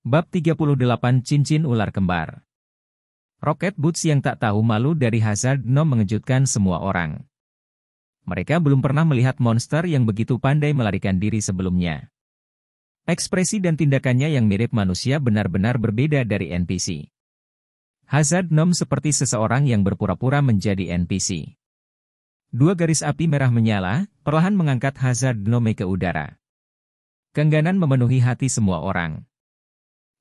Bab 38 Cincin Ular Kembar. Rocket Boots yang tak tahu malu dari Hazard Gnome mengejutkan semua orang. Mereka belum pernah melihat monster yang begitu pandai melarikan diri sebelumnya. Ekspresi dan tindakannya yang mirip manusia benar-benar berbeda dari NPC. Hazard Gnome seperti seseorang yang berpura-pura menjadi NPC. Dua garis api merah menyala, perlahan mengangkat Hazard Gnome ke udara. Keengganan memenuhi hati semua orang.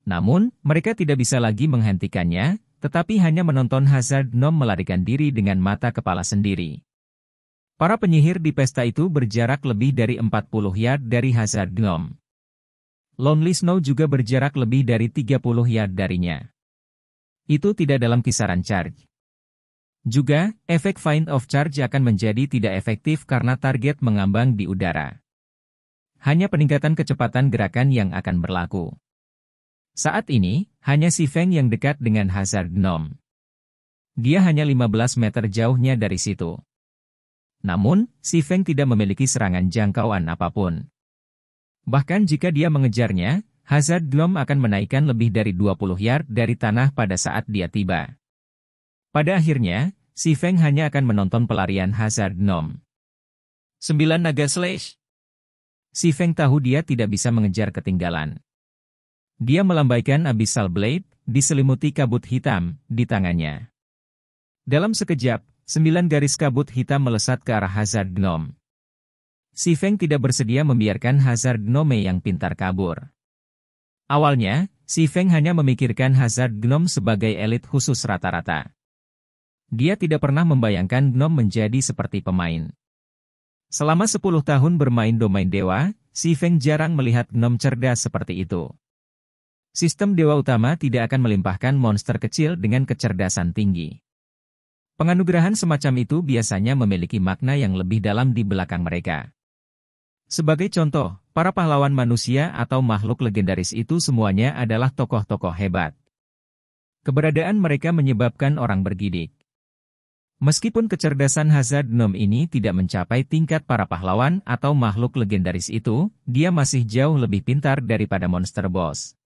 Namun, mereka tidak bisa lagi menghentikannya, tetapi hanya menonton Hazard Gnome melarikan diri dengan mata kepala sendiri. Para penyihir di pesta itu berjarak lebih dari 40 yard dari Hazard Gnome. Lonely Snow juga berjarak lebih dari 30 yard darinya. Itu tidak dalam kisaran charge. Juga, efek Find of Charge akan menjadi tidak efektif karena target mengambang di udara. Hanya peningkatan kecepatan gerakan yang akan berlaku. Saat ini, hanya si Feng yang dekat dengan Hazard Gnome. Dia hanya 15 meter jauhnya dari situ. Namun, si Feng tidak memiliki serangan jangkauan apapun. Bahkan jika dia mengejarnya, Hazard Gnome akan menaikkan lebih dari 20 yard dari tanah pada saat dia tiba. Pada akhirnya, si Feng hanya akan menonton pelarian Hazard Gnome. 9 naga slash. Si Feng tahu dia tidak bisa mengejar ketinggalan. Dia melambaikan Abyssal Blade, diselimuti kabut hitam, di tangannya. Dalam sekejap, 9 garis kabut hitam melesat ke arah Hazard Gnome. Si Feng tidak bersedia membiarkan Hazard Gnome yang pintar kabur. Awalnya, si Feng hanya memikirkan Hazard Gnome sebagai elit khusus rata-rata. Dia tidak pernah membayangkan Gnome menjadi seperti pemain. Selama 10 tahun bermain domain dewa, si Feng jarang melihat Gnome cerdas seperti itu. Sistem dewa utama tidak akan melimpahkan monster kecil dengan kecerdasan tinggi. Penganugerahan semacam itu biasanya memiliki makna yang lebih dalam di belakang mereka. Sebagai contoh, para pahlawan manusia atau makhluk legendaris itu semuanya adalah tokoh-tokoh hebat. Keberadaan mereka menyebabkan orang bergidik. Meskipun kecerdasan Hazard Gnome ini tidak mencapai tingkat para pahlawan atau makhluk legendaris itu, dia masih jauh lebih pintar daripada monster boss.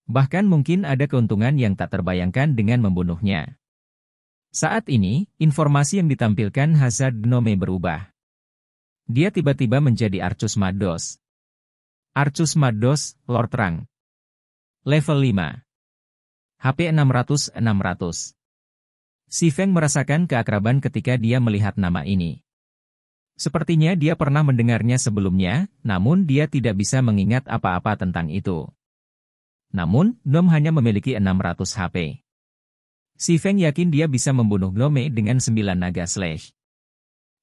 Bahkan mungkin ada keuntungan yang tak terbayangkan dengan membunuhnya. Saat ini, informasi yang ditampilkan Hazard Gnome berubah. Dia tiba-tiba menjadi Arcus Maddos. Arcus Maddos, Lord Rank. Level 5. HP 600. Si Feng merasakan keakraban ketika dia melihat nama ini. Sepertinya dia pernah mendengarnya sebelumnya, namun dia tidak bisa mengingat apa-apa tentang itu. Namun, Gnome hanya memiliki 600 HP. Si Feng yakin dia bisa membunuh Gnome dengan 9 naga slash.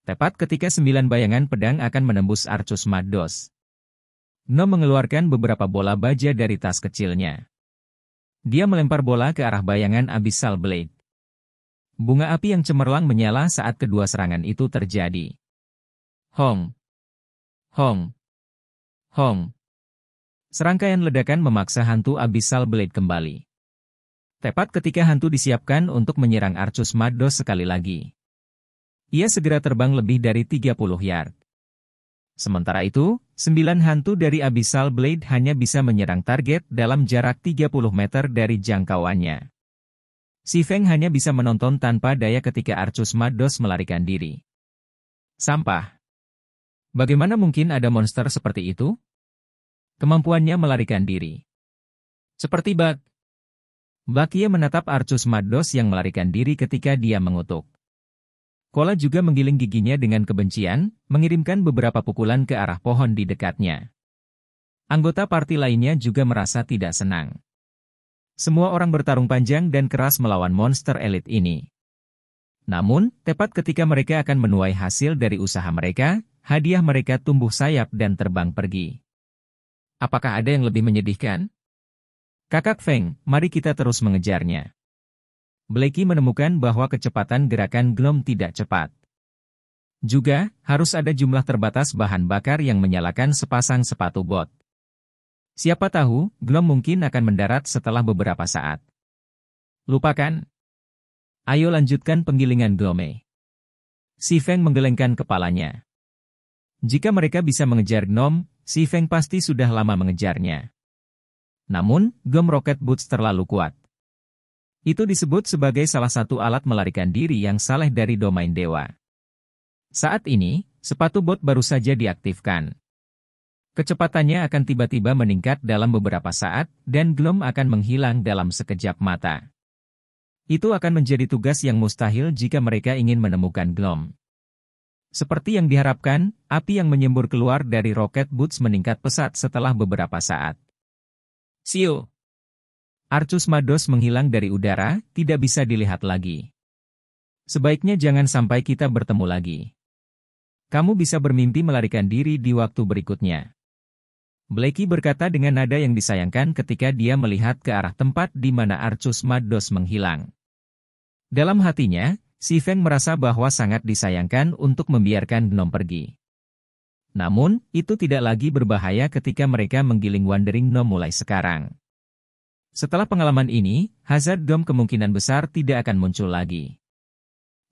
Tepat ketika 9 bayangan pedang akan menembus Arcus Maddos. Gnome mengeluarkan beberapa bola baja dari tas kecilnya. Dia melempar bola ke arah bayangan Abyssal Blade. Bunga api yang cemerlang menyala saat kedua serangan itu terjadi. Hong! Hong! Hong! Serangkaian ledakan memaksa hantu Abyssal Blade kembali. Tepat ketika hantu disiapkan untuk menyerang Arcus Maddos sekali lagi. Ia segera terbang lebih dari 30 yard. Sementara itu, 9 hantu dari Abyssal Blade hanya bisa menyerang target dalam jarak 30 meter dari jangkauannya. Si Feng hanya bisa menonton tanpa daya ketika Arcus Maddos melarikan diri. Sampah. Bagaimana mungkin ada monster seperti itu? Kemampuannya melarikan diri. Seperti bug. Bakia menatap Arcus Maddos yang melarikan diri ketika dia mengutuk. Kola juga menggiling giginya dengan kebencian, mengirimkan beberapa pukulan ke arah pohon di dekatnya. Anggota parti lainnya juga merasa tidak senang. Semua orang bertarung panjang dan keras melawan monster elit ini. Namun, tepat ketika mereka akan menuai hasil dari usaha mereka, hadiah mereka tumbuh sayap dan terbang pergi. Apakah ada yang lebih menyedihkan? Kakak Feng, mari kita terus mengejarnya. Blackie menemukan bahwa kecepatan gerakan Gnome tidak cepat. Juga, harus ada jumlah terbatas bahan bakar yang menyalakan sepasang sepatu bot. Siapa tahu, Gnome mungkin akan mendarat setelah beberapa saat. Lupakan. Ayo lanjutkan penggilingan Gnome. Si Feng menggelengkan kepalanya. Jika mereka bisa mengejar Gnome, si Feng pasti sudah lama mengejarnya. Namun, Gom Rocket Boots terlalu kuat. Itu disebut sebagai salah satu alat melarikan diri yang saleh dari domain dewa. Saat ini, sepatu bot baru saja diaktifkan. Kecepatannya akan tiba-tiba meningkat dalam beberapa saat, dan Glom akan menghilang dalam sekejap mata. Itu akan menjadi tugas yang mustahil jika mereka ingin menemukan Glom. Seperti yang diharapkan, api yang menyembur keluar dari Rocket Boots meningkat pesat setelah beberapa saat. Siu! Arcus Mados menghilang dari udara, tidak bisa dilihat lagi. Sebaiknya jangan sampai kita bertemu lagi. Kamu bisa bermimpi melarikan diri di waktu berikutnya. Blackie berkata dengan nada yang disayangkan ketika dia melihat ke arah tempat di mana Arcus Mados menghilang. Dalam hatinya, si Feng merasa bahwa sangat disayangkan untuk membiarkan Gnome pergi. Namun, itu tidak lagi berbahaya ketika mereka menggiling Wandering Gnome mulai sekarang. Setelah pengalaman ini, Hazard Dome kemungkinan besar tidak akan muncul lagi.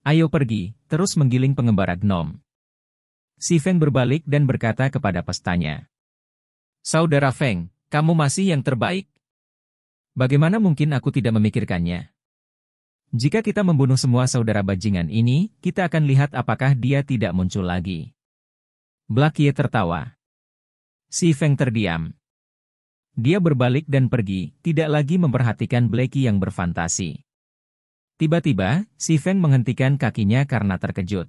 Ayo pergi, terus menggiling pengembara Gnome. Si Feng berbalik dan berkata kepada pestanya. Saudara Feng, kamu masih yang terbaik. Bagaimana mungkin aku tidak memikirkannya? Jika kita membunuh semua saudara bajingan ini, kita akan lihat apakah dia tidak muncul lagi. Blackie tertawa. Si Feng terdiam. Dia berbalik dan pergi, tidak lagi memperhatikan Blackie yang berfantasi. Tiba-tiba, si Feng menghentikan kakinya karena terkejut.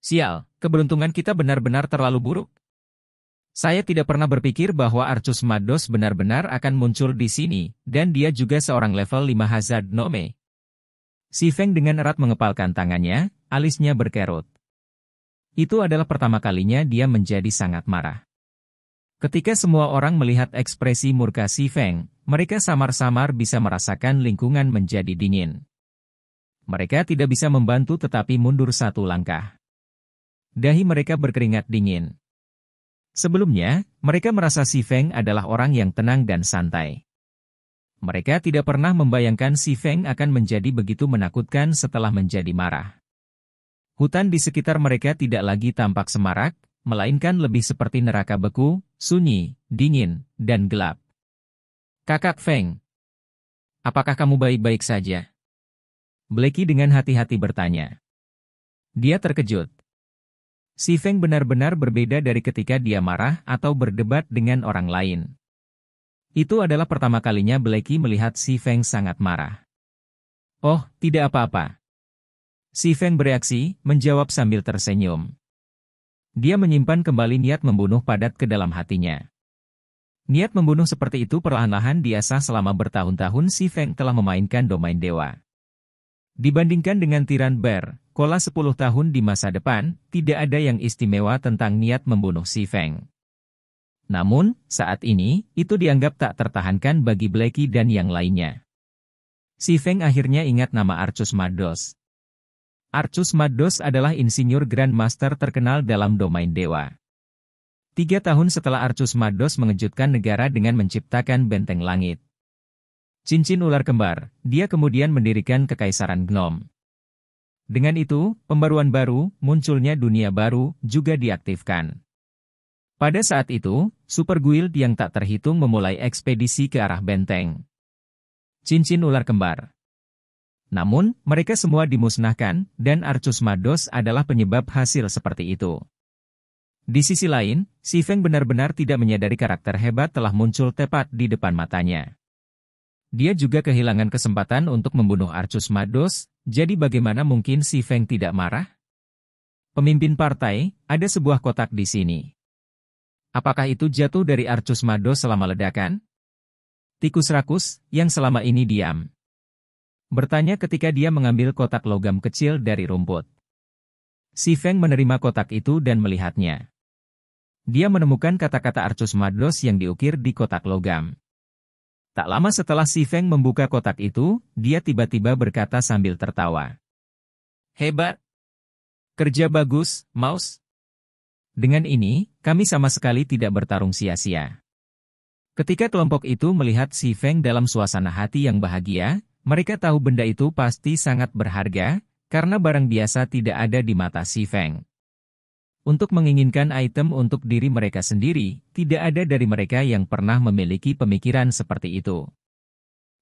Sial, keberuntungan kita benar-benar terlalu buruk. Saya tidak pernah berpikir bahwa Arcus Mados benar-benar akan muncul di sini, dan dia juga seorang level 5 Hazard Gnome. Si Feng dengan erat mengepalkan tangannya, alisnya berkerut. Itu adalah pertama kalinya dia menjadi sangat marah. Ketika semua orang melihat ekspresi murka si Feng, mereka samar-samar bisa merasakan lingkungan menjadi dingin. Mereka tidak bisa membantu tetapi mundur satu langkah. Dahi mereka berkeringat dingin. Sebelumnya, mereka merasa si Feng adalah orang yang tenang dan santai. Mereka tidak pernah membayangkan si Feng akan menjadi begitu menakutkan setelah menjadi marah. Hutan di sekitar mereka tidak lagi tampak semarak, melainkan lebih seperti neraka beku, sunyi, dingin, dan gelap. Kakak Feng, apakah kamu baik-baik saja? Blackie dengan hati-hati bertanya. Dia terkejut. Si Feng benar-benar berbeda dari ketika dia marah atau berdebat dengan orang lain. Itu adalah pertama kalinya Blackie melihat si Feng sangat marah. Oh, tidak apa-apa. Si Feng bereaksi, menjawab sambil tersenyum. Dia menyimpan kembali niat membunuh padat ke dalam hatinya. Niat membunuh seperti itu perlahan-lahan diasah selama bertahun-tahun si Feng telah memainkan domain dewa. Dibandingkan dengan Tiran Bear, Kola 10 tahun di masa depan, tidak ada yang istimewa tentang niat membunuh si Feng. Namun, saat ini, itu dianggap tak tertahankan bagi Blackie dan yang lainnya. Si Feng akhirnya ingat nama Arcus Mados. Arcus Mados adalah insinyur Grandmaster terkenal dalam domain dewa. 3 tahun setelah Arcus Mados mengejutkan negara dengan menciptakan benteng langit. Cincin ular kembar, dia kemudian mendirikan Kekaisaran Gnome. Dengan itu, pembaruan baru, munculnya dunia baru, juga diaktifkan. Pada saat itu, Super Guild yang tak terhitung memulai ekspedisi ke arah benteng. Cincin ular kembar. Namun, mereka semua dimusnahkan, dan Arcus Mados adalah penyebab hasil seperti itu. Di sisi lain, si Feng benar-benar tidak menyadari karakter hebat telah muncul tepat di depan matanya. Dia juga kehilangan kesempatan untuk membunuh Arcus Mados, jadi bagaimana mungkin si Feng tidak marah? Pemimpin partai, ada sebuah kotak di sini. Apakah itu jatuh dari Arcus Mados selama ledakan? Tikus rakus, yang selama ini diam. Bertanya ketika dia mengambil kotak logam kecil dari rumput. Si Feng menerima kotak itu dan melihatnya. Dia menemukan kata-kata Arcus Mados yang diukir di kotak logam. Tak lama setelah si Feng membuka kotak itu, dia tiba-tiba berkata sambil tertawa. Hebat! Kerja bagus, Mouse. Dengan ini, kami sama sekali tidak bertarung sia-sia. Ketika kelompok itu melihat si Feng dalam suasana hati yang bahagia, mereka tahu benda itu pasti sangat berharga, karena barang biasa tidak ada di mata si Feng. Untuk menginginkan item untuk diri mereka sendiri, tidak ada dari mereka yang pernah memiliki pemikiran seperti itu.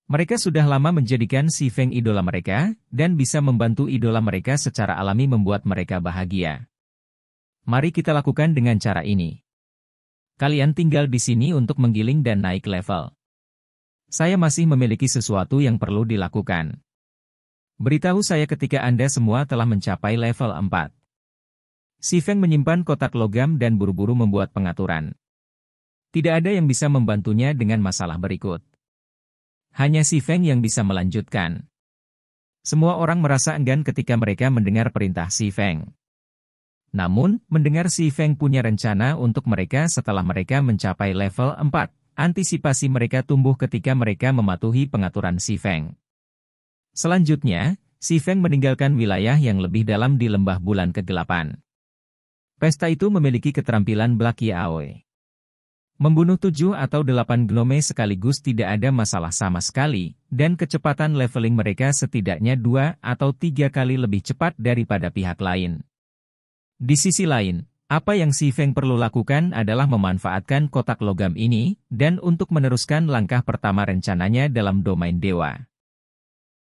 Mereka sudah lama menjadikan si Feng idola mereka, dan bisa membantu idola mereka secara alami membuat mereka bahagia. Mari kita lakukan dengan cara ini. Kalian tinggal di sini untuk menggiling dan naik level. Saya masih memiliki sesuatu yang perlu dilakukan. Beritahu saya ketika Anda semua telah mencapai level 4. Si Feng menyimpan kotak logam dan buru-buru membuat pengaturan. Tidak ada yang bisa membantunya dengan masalah berikut. Hanya si Feng yang bisa melanjutkan. Semua orang merasa enggan ketika mereka mendengar perintah si Feng. Namun, mendengar si Feng punya rencana untuk mereka setelah mereka mencapai level 4, antisipasi mereka tumbuh ketika mereka mematuhi pengaturan si Feng. Selanjutnya, si Feng meninggalkan wilayah yang lebih dalam di lembah bulan kegelapan. Pesta itu memiliki keterampilan Black Yaoi. Membunuh 7 atau 8 gnome sekaligus tidak ada masalah sama sekali, dan kecepatan leveling mereka setidaknya 2 atau 3 kali lebih cepat daripada pihak lain. Di sisi lain, apa yang si Feng perlu lakukan adalah memanfaatkan kotak logam ini, dan untuk meneruskan langkah pertama rencananya dalam domain dewa.